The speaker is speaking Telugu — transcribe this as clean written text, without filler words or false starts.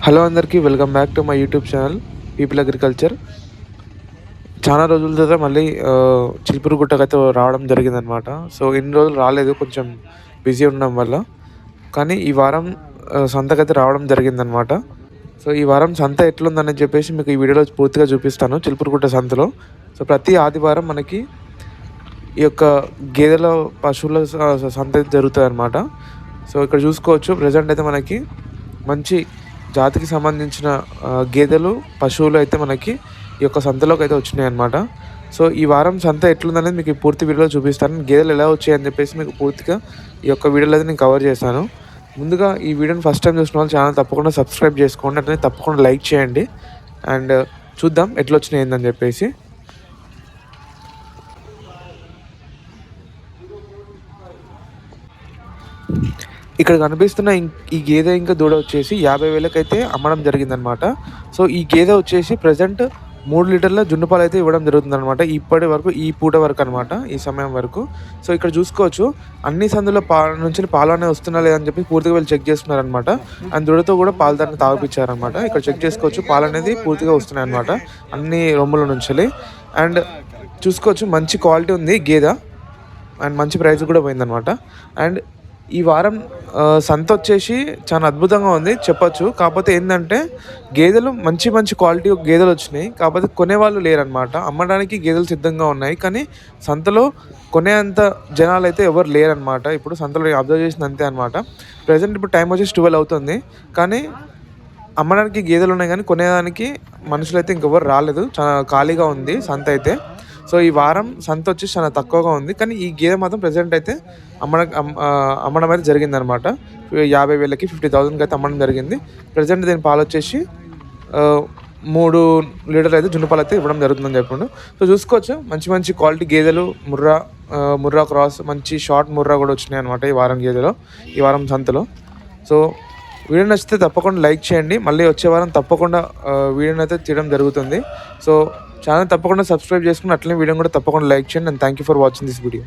హలో అందరికీ welcome back to my YouTube channel people agriculture. చాలా రోజుల తర్వాత మళ్ళీ చిలుపురుగుట్టకైతే రావడం జరిగిందనమాట. సో ఇన్ని రోజులు రాలేదు, కొంచెం బిజీ ఉండడం వల్ల. కానీ ఈ వారం సంతకైతే రావడం జరిగిందనమాట. సో ఈ వారం సంత ఎట్లుందని చెప్పేసి మీకు ఈ వీడియోలో పూర్తిగా చూపిస్తాను. చిలుపురుగుట్ట సంతలో సో ప్రతి ఆదివారం మనకి ఈ యొక్క గేదెల పశువుల సంత జరుగుతుంది అనమాట. సో ఇక్కడ చూసుకోవచ్చు, ప్రజెంట్ అయితే మనకి మంచి జాతికి సంబంధించిన గేదెలు పశువులు అయితే మనకి ఈ యొక్క సంతలోకి అయితే వచ్చినాయి అనమాట. సో ఈ వారం సంత ఎట్లుందనేది మీకు పూర్తి వీడియోలో చూపిస్తాను. గేదెలు ఎలా వచ్చాయని చెప్పేసి మీకు పూర్తిగా ఈ యొక్క వీడియోలో అయితే నేను కవర్ చేస్తాను. ముందుగా ఈ వీడియోని ఫస్ట్ టైం చూసిన వాళ్ళు ఛానల్ తప్పకుండా సబ్స్క్రైబ్ చేసుకోండి, అట్లనే తప్పకుండా లైక్ చేయండి. అండ్ చూద్దాం ఎట్లా వచ్చినాయి ఏందని చెప్పేసి. ఇక్కడ కనిపిస్తున్న ఈ గేదె ఇంకా దూడ వచ్చేసి 50,000 అయితే అమ్మడం జరిగిందనమాట. సో ఈ గేదె వచ్చేసి ప్రజెంట్ 3 లీటర్ల జున్నుపాలు అయితే ఇవ్వడం జరుగుతుందనమాట. ఇప్పటి వరకు ఈ పూట వరకు అనమాట, ఈ సమయం వరకు. సో ఇక్కడ చూసుకోవచ్చు, అన్ని సందులో నుంచి పాలు అనేవి వస్తున్నా లేదని చెప్పి పూర్తిగా వీళ్ళు చెక్ చేస్తున్నారనమాట. అండ్ దూడతో కూడా పాలు దాన్ని తాగిపించారనమాట. ఇక్కడ చెక్ చేసుకోవచ్చు, పాలు అనేది పూర్తిగా వస్తున్నాయి అనమాట అన్ని రొమ్ముల నుంచి. అండ్ చూసుకోవచ్చు, మంచి క్వాలిటీ ఉంది గేదె అండ్ మంచి ప్రైస్ కూడా పోయిందనమాట. అండ్ ఈ వారం సంత వచ్చేసి చాలా అద్భుతంగా ఉంది చెప్పొచ్చు. కాకపోతే ఏంటంటే గేదెలు మంచి క్వాలిటీ గేదెలు వచ్చినాయి, కాకపోతే కొనేవాళ్ళు లేరనమాట. అమ్మడానికి గేదెలు సిద్ధంగా ఉన్నాయి, కానీ సంతలో కొనేంత జనాలు అయితే ఎవరు లేరనమాట. ఇప్పుడు సంతలో అబ్జర్వ్ చేసింది అంతే అనమాట. ప్రజెంట్ ఇప్పుడు టైం వచ్చేసి 12 అవుతుంది, కానీ అమ్మడానికి గేదెలు ఉన్నాయి, కానీ కొనేదానికి మనుషులు అయితే ఇంకెవరు రాలేదు. చాలా ఖాళీగా ఉంది సంత అయితే. సో ఈ వారం సంత వచ్చేసి చాలా తక్కువగా ఉంది, కానీ ఈ గేదె మాత్రం ప్రజెంట్ అయితే అమ్మడం అయితే జరిగిందనమాట. 50,000కి 50,000కి అయితే అమ్మడం జరిగింది. ప్రజెంట్ దీని పాలు వచ్చేసి 3 లీటర్లు అయితే జున్ను పాలు అయితే ఇవ్వడం జరుగుతుందని చెప్పిండు. సో చూసుకోవచ్చు, మంచి క్వాలిటీ గేదెలు ముర్రా క్రాస్, మంచి షార్ట్ ముర్రా కూడా వచ్చినాయి అనమాట ఈ వారం గేదెలో, ఈ వారం సంతలో. సో వీడియో నచ్చితే తప్పకుండా లైక్ చేయండి. మళ్ళీ వచ్చే వారం తప్పకుండా వీడియోని అయితే తీయడం జరుగుతుంది. సో ఛానల్ తప్పకుండా సబ్స్క్రైబ్ చేసుకుని అట్లనే వీడియో కూడా తప్పకుండా లైక్ చేయండి. And thank you for watching this video.